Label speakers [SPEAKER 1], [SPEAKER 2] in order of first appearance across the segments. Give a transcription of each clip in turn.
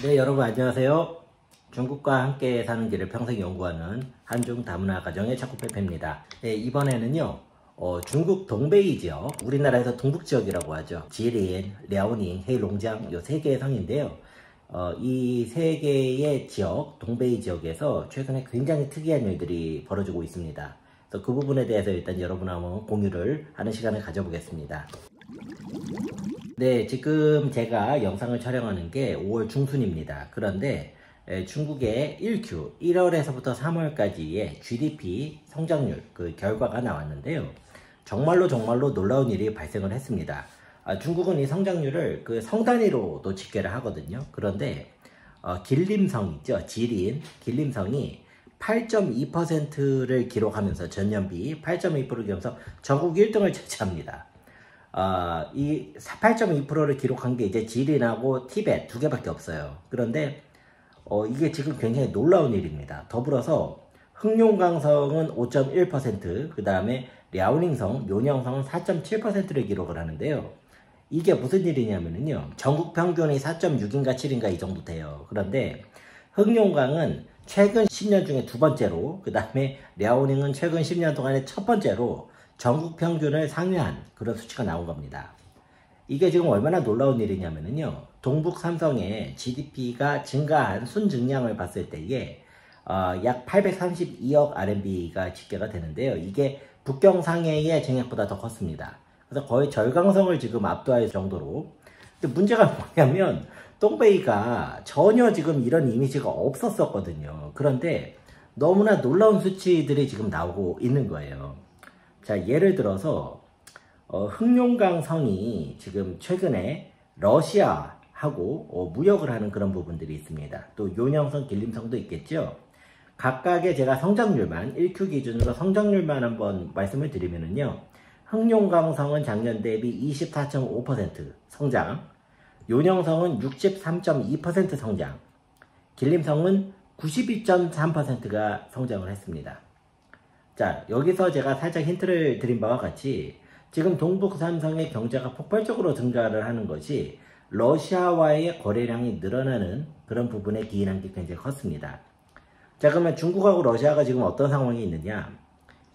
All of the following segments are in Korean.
[SPEAKER 1] 네, 여러분 안녕하세요. 중국과 함께 사는 길을 평생 연구하는 한중 다문화 가정의 차코페페입니다. 네, 이번에는요 중국 동베이 지역, 우리나라에서 동북지역이라고 하죠. 지린, 랴오닝, 헤이롱장 이 세 개의 성인데요. 이 세 개의 지역, 동베이 지역에서 최근에 굉장히 특이한 일들이 벌어지고 있습니다. 그래서 그 부분에 대해서 일단 여러분하고 한번 공유를 하는 시간을 가져보겠습니다. 네, 지금 제가 영상을 촬영하는 게 5월 중순입니다. 그런데 중국의 1Q, 1월에서부터 3월까지의 GDP 성장률 그 결과가 나왔는데요. 정말로 놀라운 일이 발생을 했습니다. 중국은 이 성장률을 그 성 단위로도 집계를 하거든요. 그런데 길림성 있죠, 지린, 길림성이 8.2%를 기록하면서 전년비 8.2%를 기록하면서 전국 1등을 차지합니다. 이 8.2%를 기록한 게 이제 지린하고 티벳 두 개밖에 없어요. 그런데 이게 지금 굉장히 놀라운 일입니다. 더불어서 흑룡강성은 5.1%, 그 다음에 랴오닝성, 요녕성은 4.7%를 기록을 하는데요. 이게 무슨 일이냐면요, 전국 평균이 4.6인가 7인가 이 정도 돼요. 그런데 흑룡강은 최근 10년 중에 두 번째로, 그 다음에 랴오닝은 최근 10년 동안에 첫 번째로 전국 평균을 상회한 그런 수치가 나온 겁니다. 이게 지금 얼마나 놀라운 일이냐면요, 동북 삼성의 GDP가 증가한 순증량을 봤을 때에 약 832억 RMB가 집계가 되는데요. 이게 북경 상해의 증액보다 더 컸습니다. 그래서 거의 절강성을 지금 압도할 정도로. 근데 문제가 뭐냐면 동베이가 전혀 지금 이런 이미지가 없었거든요. 그런데 너무나 놀라운 수치들이 지금 나오고 있는 거예요. 자, 예를 들어서 흑룡강 성이 지금 최근에 러시아하고 무역을 하는 그런 부분들이 있습니다. 또 요녕성, 길림성도 있겠죠. 각각의 제가 성장률만 1Q 기준으로 성장률만 한번 말씀을 드리면은요, 흑룡강성은 작년 대비 24.5% 성장, 요녕성은 63.2% 성장, 길림성은 92.3%가 성장을 했습니다. 자, 여기서 제가 살짝 힌트를 드린 바와 같이 지금 동북 삼성의 경제가 폭발적으로 증가를 하는 것이 러시아와의 거래량이 늘어나는 그런 부분에 기인한 게 굉장히 컸습니다. 자, 그러면 중국하고 러시아가 지금 어떤 상황이 있느냐?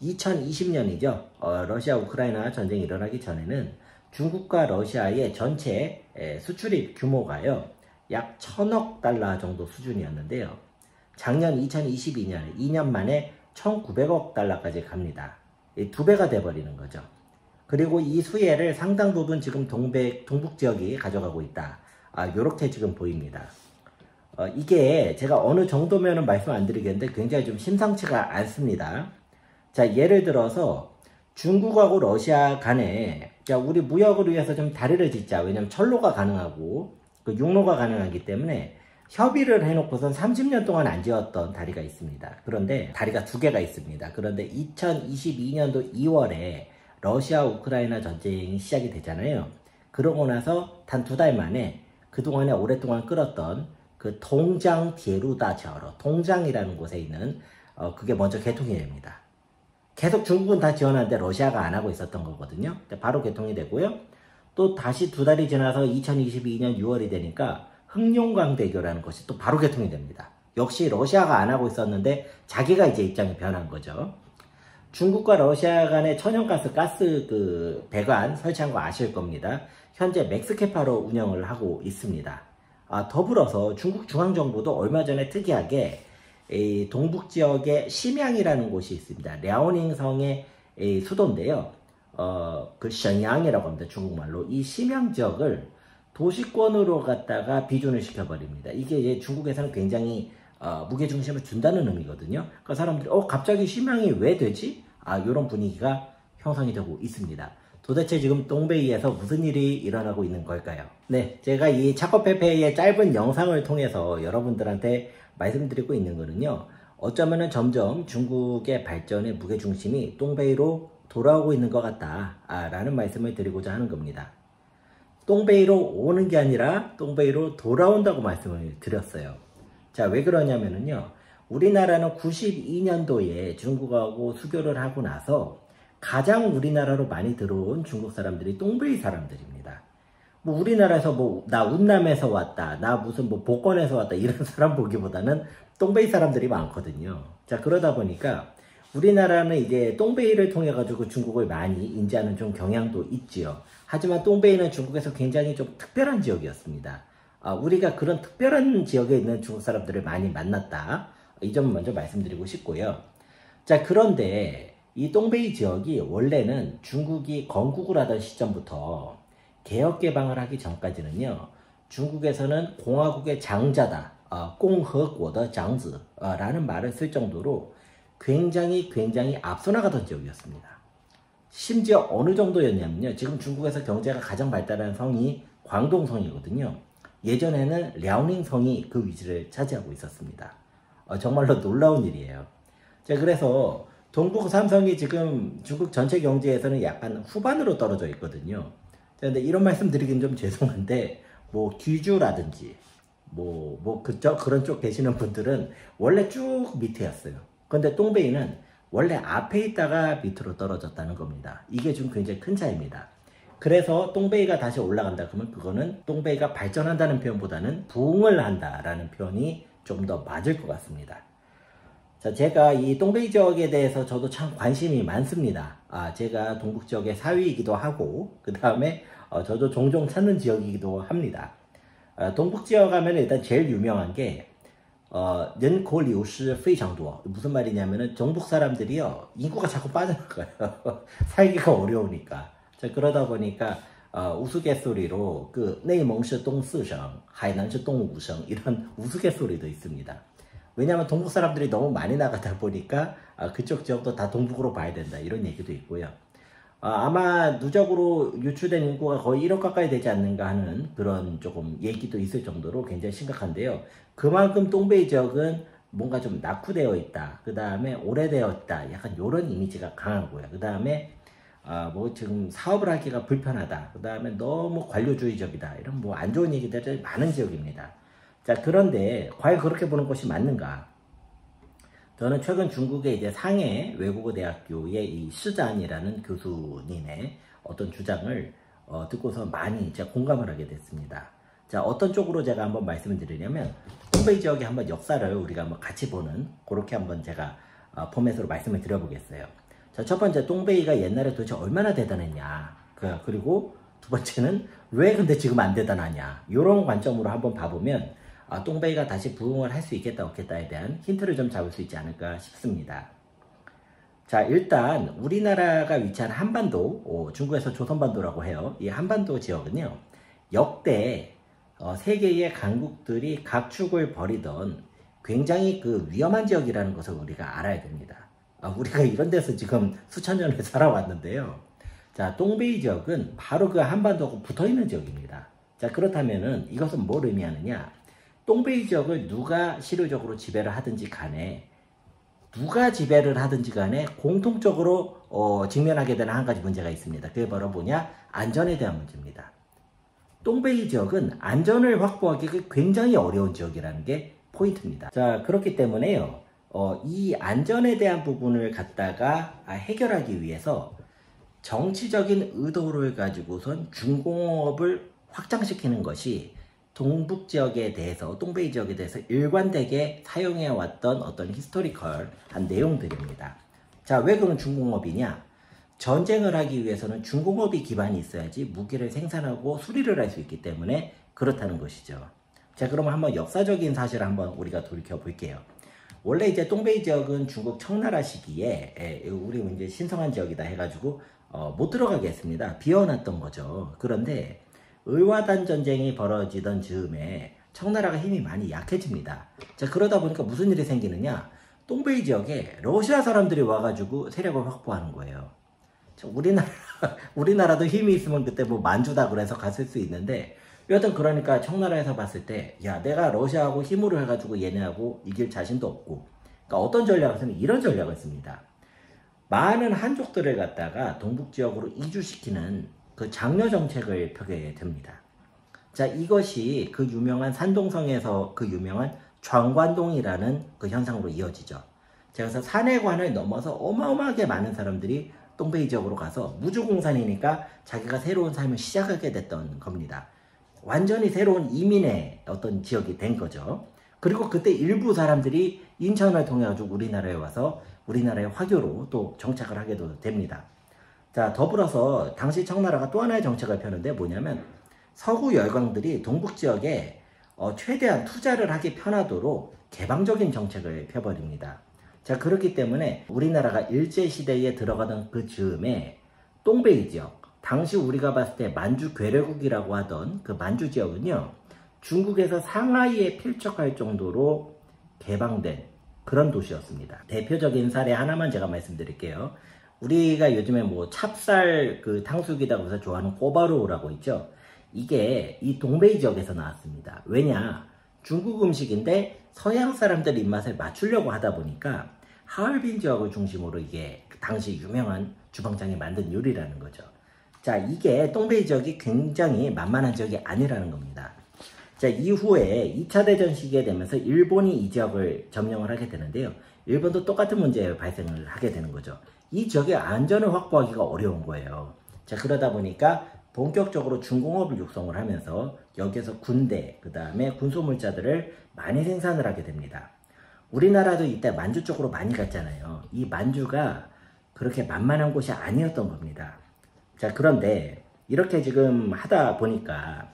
[SPEAKER 1] 2020년이죠. 러시아 우크라이나 전쟁이 일어나기 전에는 중국과 러시아의 전체 수출입 규모가요, 약 1000억 달러 정도 수준이었는데요. 작년 2022년에 2년 만에 1900억 달러까지 갑니다. 두 배가 돼버리는 거죠. 그리고 이 수혜를 상당 부분 지금 동북 지역이 가져가고 있다. 요렇게 지금 보입니다. 이게 제가 어느 정도면은 말씀 안 드리겠는데 굉장히 좀 심상치가 않습니다. 자, 예를 들어서 중국하고 러시아 간에, 자, 우리 무역을 위해서 좀 다리를 짓자. 왜냐면 철로가 가능하고 그 육로가 가능하기 때문에 협의를 해놓고선 30년 동안 안 지었던 다리가 있습니다. 그런데 다리가 두 개가 있습니다. 그런데 2022년도 2월에 러시아 우크라이나 전쟁이 시작이 되잖아요. 그러고 나서 단 2달 만에 그동안에 오랫동안 끌었던 그 통장 디에루다저러, 통장이라는 곳에 있는 그게 먼저 개통이 됩니다. 계속 중국은 다 지원하는데 러시아가 안 하고 있었던 거거든요. 바로 개통이 되고요. 또 다시 2달이 지나서 2022년 6월이 되니까 흑룡강대교라는 것이 또 바로 개통이 됩니다. 역시 러시아가 안 하고 있었는데 자기가 이제 입장이 변한 거죠. 중국과 러시아 간의 천연가스 그 배관 설치한 거 아실 겁니다. 현재 맥스케파로 운영을 하고 있습니다. 더불어서 중국 중앙정부도 얼마 전에 특이하게 이 동북 지역에 심양이라는 곳이 있습니다. 랴오닝성의 수도인데요. 그 션양이라고 합니다. 중국말로. 이 심양 지역을 도시권으로 갖다가 비준을 시켜버립니다. 이게 이제 중국에서는 굉장히 무게중심을 준다는 의미거든요. 그러니까 사람들이 갑자기 심양이 왜 되지? 이런 분위기가 형성이 되고 있습니다. 도대체 지금 동베이에서 무슨 일이 일어나고 있는 걸까요? 네, 제가 이 차코페페의 짧은 영상을 통해서 여러분들한테 말씀드리고 있는 거는요, 어쩌면은 점점 중국의 발전의 무게중심이 동베이로 돌아오고 있는 것 같다 라는 말씀을 드리고자 하는 겁니다. 동베이로 오는 게 아니라 동베이로 돌아온다고 말씀을 드렸어요. 자, 왜 그러냐면요, 우리나라는 92년도에 중국하고 수교를 하고 나서 가장 우리나라로 많이 들어온 중국 사람들이 동베이 사람들입니다. 뭐 우리나라에서 뭐 나 운남에서 왔다, 나 무슨 뭐 복건에서 왔다 이런 사람 보기보다는 똥베이 사람들이 많거든요. 자, 그러다 보니까 우리나라는 이제 똥베이를 통해 가지고 중국을 많이 인지하는 좀 경향도 있지요. 하지만 똥베이는 중국에서 굉장히 좀 특별한 지역이었습니다. 우리가 그런 특별한 지역에 있는 중국 사람들을 많이 만났다. 이 점을 먼저 말씀드리고 싶고요. 자, 그런데 이 똥베이 지역이 원래는 중국이 건국을 하던 시점부터 개혁 개방을 하기 전까지는요, 중국에서는 공화국의 장자다, 공허국의 장즈라는 말을 쓸 정도로 굉장히 앞서 나가던 지역이었습니다. 심지어 어느 정도였냐면요, 지금 중국에서 경제가 가장 발달한 성이 광동성이거든요. 예전에는 랴오닝성이 그 위치를 차지하고 있었습니다. 정말로 놀라운 일이에요. 자, 그래서 동북 삼성이 지금 중국 전체 경제에서는 약간 후반으로 떨어져 있거든요. 근데 이런 말씀 드리긴 좀 죄송한데, 뭐 귀주라든지 그런 쪽 계시는 분들은 원래 쭉 밑에였어요. 근데 똥베이는 원래 앞에 있다가 밑으로 떨어졌다는 겁니다. 이게 좀 굉장히 큰 차이입니다. 그래서 똥베이가 다시 올라간다 그러면 그거는 똥베이가 발전한다는 표현보다는 부흥을 한다라는 표현이 좀 더 맞을 것 같습니다. 자, 제가 이 똥베이 지역에 대해서 저도 참 관심이 많습니다. 제가 동북 지역의 사위이기도 하고, 그 다음에 저도 종종 찾는 지역이기도 합니다. 동북 지역 하면 일단 제일 유명한 게人口流失非常多. 무슨 말이냐면은 동북 사람들이요, 인구가 자꾸 빠져나가요. 살기가 어려우니까. 자, 그러다 보니까 우스갯소리로 그 내蒙시 동스성, 하이난시 동우성 이런 우스갯소리도 있습니다. 왜냐하면 동북 사람들이 너무 많이 나가다 보니까 그쪽 지역도 다 동북으로 봐야 된다 이런 얘기도 있고요. 아마 누적으로 유출된 인구가 거의 1억 가까이 되지 않는가 하는 그런 조금 얘기도 있을 정도로 굉장히 심각한데요. 그만큼 똥베이 지역은 뭔가 좀 낙후되어 있다, 그 다음에 오래되어 있다, 약간 이런 이미지가 강하고요. 그 다음에 뭐 지금 사업을 하기가 불편하다, 그 다음에 너무 관료주의적이다, 이런 뭐 안 좋은 얘기들이 많은 지역입니다. 자, 그런데 과연 그렇게 보는 것이 맞는가? 저는 최근 중국의 이제 상해 외국어 대학교의 이 시잔이라는 교수님의 어떤 주장을 듣고서 많이 이제 공감을 하게 됐습니다. 자, 어떤 쪽으로 제가 한번 말씀을 드리냐면, 똥베이 지역의 한번 역사를 우리가 한번 같이 보는, 그렇게 한번 제가 포맷으로 말씀을 드려보겠어요. 자, 첫 번째, 똥베이가 옛날에 도대체 얼마나 대단했냐, 그리고 두 번째는 왜 근데 지금 안 대단하냐, 이런 관점으로 한번 봐보면 똥베이가 다시 부흥을 할 수 있겠다 없겠다에 대한 힌트를 좀 잡을 수 있지 않을까 싶습니다. 자, 일단 우리나라가 위치한 한반도, 중국에서 조선반도라고 해요. 이 한반도 지역은요, 역대 세계의 강국들이 각축을 벌이던 굉장히 그 위험한 지역이라는 것을 우리가 알아야 됩니다. 우리가 이런 데서 지금 수천 년을 살아왔는데요. 자, 똥베이 지역은 바로 그 한반도하고 붙어있는 지역입니다. 자, 그렇다면은 이것은 뭘 의미하느냐? 똥베이 지역을 누가 실효적으로 지배를 하든지 간에, 공통적으로 직면하게 되는 한 가지 문제가 있습니다. 그게 바로 뭐냐? 안전에 대한 문제입니다. 똥베이 지역은 안전을 확보하기가 굉장히 어려운 지역이라는 게 포인트입니다. 자, 그렇기 때문에요, 이 안전에 대한 부분을 갖다가 해결하기 위해서 정치적인 의도를 가지고선 중공업을 확장시키는 것이 동북 지역에 대해서, 똥베이 지역에 대해서 일관되게 사용해왔던 어떤 히스토리컬한 내용들입니다. 자, 왜 그런 중공업이냐? 전쟁을 하기 위해서는 중공업이 기반이 있어야지 무기를 생산하고 수리를 할 수 있기 때문에 그렇다는 것이죠. 자, 그러면 한번 역사적인 사실을 한번 우리가 돌이켜 볼게요. 원래 이제 똥베이 지역은 중국 청나라 시기에 우리 이제 신성한 지역이다 해가지고 못 들어가게 했습니다. 비워놨던 거죠. 그런데 을화단 전쟁이 벌어지던 즈음에 청나라가 힘이 많이 약해집니다. 자, 그러다 보니까 무슨 일이 생기느냐? 똥베이 지역에 러시아 사람들이 와가지고 세력을 확보하는 거예요. 자, 우리나라도 힘이 있으면 그때 뭐 만주다 그래서 갔을 수 있는데, 여하튼 그러니까 청나라에서 봤을 때, 야, 내가 러시아하고 힘으로 해가지고 얘네하고 이길 자신도 없고, 그러니까 어떤 전략을 쓰면 이런 전략을 씁니다. 많은 한족들을 갖다가 동북 지역으로 이주시키는 그 장려 정책을 펴게 됩니다. 자, 이것이 그 유명한 산동성에서 그 유명한 좌관동이라는 그 현상으로 이어지죠. 자, 그래서 산해관을 넘어서 어마어마하게 많은 사람들이 똥베이 지역으로 가서 무주공산이니까 자기가 새로운 삶을 시작하게 됐던 겁니다. 완전히 새로운 이민의 어떤 지역이 된 거죠. 그리고 그때 일부 사람들이 인천을 통해 가지고 우리나라에 와서 우리나라의 화교로 또 정착을 하게도 됩니다. 자, 더불어서 당시 청나라가 또 하나의 정책을 펴는데 뭐냐면 서구 열강들이 동북 지역에 최대한 투자를 하기 편하도록 개방적인 정책을 펴버립니다. 자, 그렇기 때문에 우리나라가 일제시대에 들어가던 그 즈음에 똥베이 지역, 당시 우리가 봤을 때 만주 괴뢰국이라고 하던 그 만주 지역은요, 중국에서 상하이에 필적할 정도로 개방된 그런 도시였습니다. 대표적인 사례 하나만 제가 말씀드릴게요. 우리가 요즘에 뭐 찹쌀 그 탕수육이라고 해서 좋아하는 꼬바로우라고 있죠. 이게 이 동베이 지역에서 나왔습니다. 왜냐? 중국 음식인데 서양 사람들 입맛에 맞추려고 하다 보니까 하얼빈 지역을 중심으로 이게 당시 유명한 주방장이 만든 요리라는 거죠. 자, 이게 동베이 지역이 굉장히 만만한 지역이 아니라는 겁니다. 자, 이후에 2차 대전 시기에 되면서 일본이 이 지역을 점령을 하게 되는데요. 일본도 똑같은 문제에 발생을 하게 되는 거죠. 이 지역의 안전을 확보하기가 어려운 거예요. 자, 그러다 보니까 본격적으로 중공업을 육성을 하면서 여기에서 군대, 그 다음에 군소물자들을 많이 생산을 하게 됩니다. 우리나라도 이때 만주 쪽으로 많이 갔잖아요. 이 만주가 그렇게 만만한 곳이 아니었던 겁니다. 자, 그런데 이렇게 지금 하다 보니까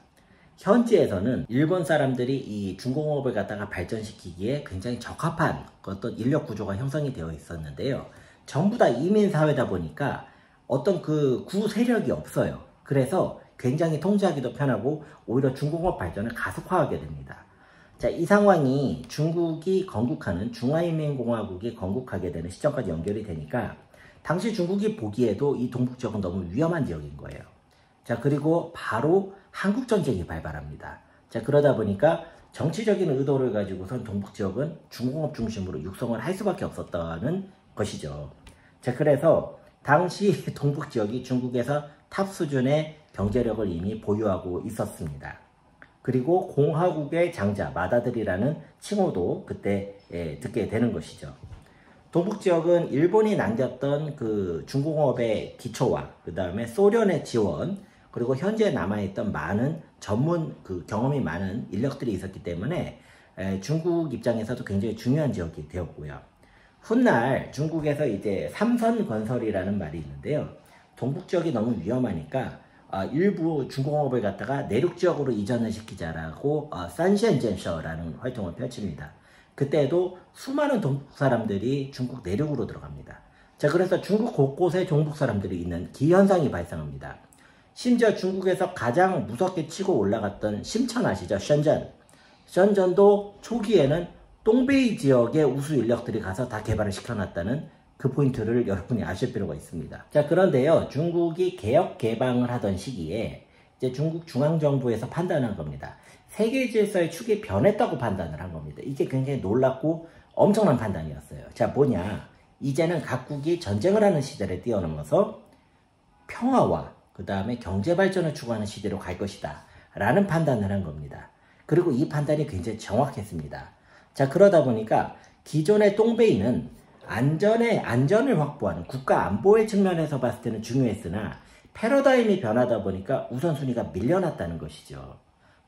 [SPEAKER 1] 현지에서는 일본 사람들이 이 중공업을 갖다가 발전시키기에 굉장히 적합한 어떤 인력 구조가 형성이 되어 있었는데요. 전부 다 이민 사회다 보니까 어떤 그 구 세력이 없어요. 그래서 굉장히 통제하기도 편하고 오히려 중공업 발전을 가속화하게 됩니다. 자, 이 상황이 중국이 건국하는 중화인민공화국이 건국하게 되는 시점까지 연결이 되니까 당시 중국이 보기에도 이 동북 지역은 너무 위험한 지역인 거예요. 자, 그리고 바로 한국전쟁이 발발합니다. 자, 그러다 보니까 정치적인 의도를 가지고선 동북 지역은 중공업 중심으로 육성을 할 수밖에 없었다는 것이죠. 자, 그래서 당시 동북 지역이 중국에서 탑 수준의 경제력을 이미 보유하고 있었습니다. 그리고 공화국의 장자, 마다들이라는 칭호도 그때 듣게 되는 것이죠. 동북 지역은 일본이 남겼던 그 중공업의 기초와 그 다음에 소련의 지원, 그리고 현재 남아있던 많은 전문 그 경험이 많은 인력들이 있었기 때문에 중국 입장에서도 굉장히 중요한 지역이 되었고요. 훗날 중국에서 이제 삼선 건설이라는 말이 있는데요. 동북 지역이 너무 위험하니까 일부 중공업을 갖다가 내륙 지역으로 이전을 시키자라고 산시엔젠셔라는 활동을 펼칩니다. 그때도 수많은 동북 사람들이 중국 내륙으로 들어갑니다. 자, 그래서 중국 곳곳에 종북 사람들이 있는 기현상이 발생합니다. 심지어 중국에서 가장 무섭게 치고 올라갔던 심천 아시죠? 션전도 초기에는 동베이 지역의 우수 인력들이 가서 다 개발을 시켜놨다는 그 포인트를 여러분이 아실 필요가 있습니다. 자, 그런데요, 중국이 개혁 개방을 하던 시기에 이제 중국 중앙정부에서 판단한 겁니다. 세계 질서의 축이 변했다고 판단을 한 겁니다. 이게 굉장히 놀랍고 엄청난 판단이었어요. 자, 뭐냐? 이제는 각국이 전쟁을 하는 시대를 뛰어넘어서 평화와 그 다음에 경제 발전을 추구하는 시대로 갈 것이다 라는 판단을 한 겁니다. 그리고 이 판단이 굉장히 정확했습니다. 자, 그러다 보니까 기존의 동베이는 안전을 확보하는 국가 안보의 측면에서 봤을 때는 중요했으나 패러다임이 변하다 보니까 우선순위가 밀려났다는 것이죠.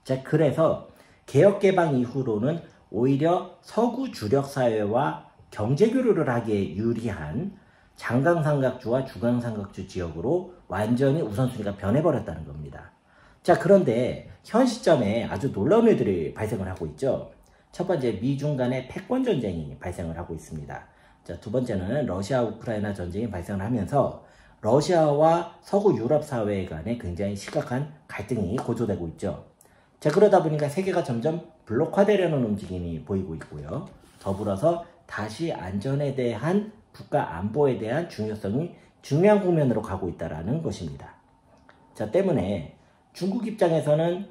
[SPEAKER 1] 자, 그래서 개혁개방 이후로는 오히려 서구 주력사회와 경제교류를 하기에 유리한 장강삼각주와 주강삼각주 지역으로 완전히 우선순위가 변해버렸다는 겁니다. 자, 그런데 현 시점에 아주 놀라운 일들이 발생을 하고 있죠. 첫 번째, 미중 간의 패권 전쟁이 발생을 하고 있습니다. 자, 두 번째는 러시아 우크라이나 전쟁이 발생을 하면서 러시아와 서구 유럽 사회 간에 굉장히 심각한 갈등이 고조되고 있죠. 자, 그러다 보니까 세계가 점점 블록화되려는 움직임이 보이고 있고요. 더불어서 다시 안전에 대한 국가 안보에 대한 중요성이 중요한 국면으로 가고 있다는 것입니다. 자, 때문에 중국 입장에서는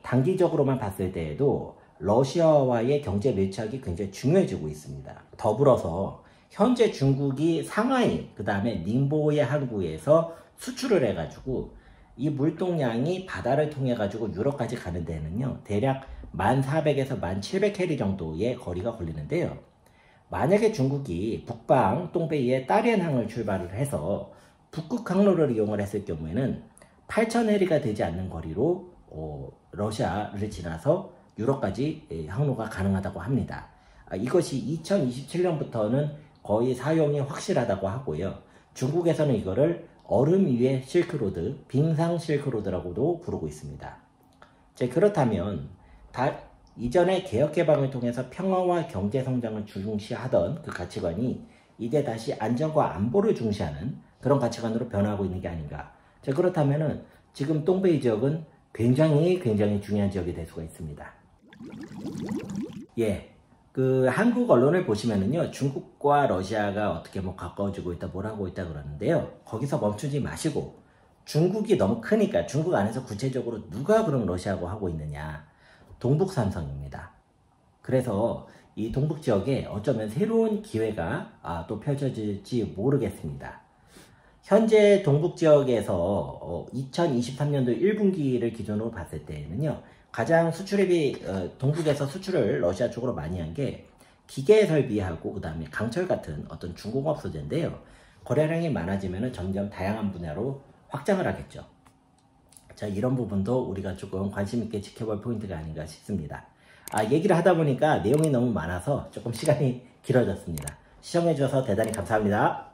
[SPEAKER 1] 단기적으로만 봤을 때에도 러시아와의 경제 밀착이 굉장히 중요해지고 있습니다. 더불어서 현재 중국이 상하이, 그 다음에 닝보의 항구에서 수출을 해가지고 이 물동량이 바다를 통해 가지고 유럽까지 가는 데는요, 대략 1400에서 1700캐리 정도의 거리가 걸리는데요. 만약에 중국이 북방 동베이의 따리안항을 출발을 해서 북극 항로를 이용을 했을 경우에는 8000해리가 되지 않는 거리로 러시아를 지나서 유럽까지 항로가 가능하다고 합니다. 이것이 2027년부터는 거의 사용이 확실하다고 하고요. 중국에서는 이거를 얼음 위의 실크로드, 빙상 실크로드라고도 부르고 있습니다. 그렇다면 이전에 개혁개방을 통해서 평화와 경제성장을 중시하던 그 가치관이 이제 다시 안전과 안보를 중시하는 그런 가치관으로 변화하고 있는 게 아닌가. 그렇다면 지금 동베이 지역은 굉장히 중요한 지역이 될 수가 있습니다. 그 한국 언론을 보시면은요, 중국과 러시아가 어떻게 가까워지고 있다, 뭘 하고 있다 그러는데요. 거기서 멈추지 마시고, 중국이 너무 크니까 중국 안에서 구체적으로 누가 그럼 러시아하고 하고 있느냐. 동북삼성입니다. 그래서 이 동북 지역에 어쩌면 새로운 기회가 또 펼쳐질지 모르겠습니다. 현재 동북 지역에서 2023년도 1분기를 기준으로 봤을 때는요, 가장 수출입이 동북에서 수출을 러시아 쪽으로 많이 한 게 기계 설비하고 그 다음에 강철 같은 어떤 중공업 소재인데요. 거래량이 많아지면 점점 다양한 분야로 확장을 하겠죠. 이런 부분도 우리가 조금 관심 있게 지켜볼 포인트가 아닌가 싶습니다. 얘기를 하다 보니까 내용이 너무 많아서 조금 시간이 길어졌습니다. 시청해 주셔서 대단히 감사합니다.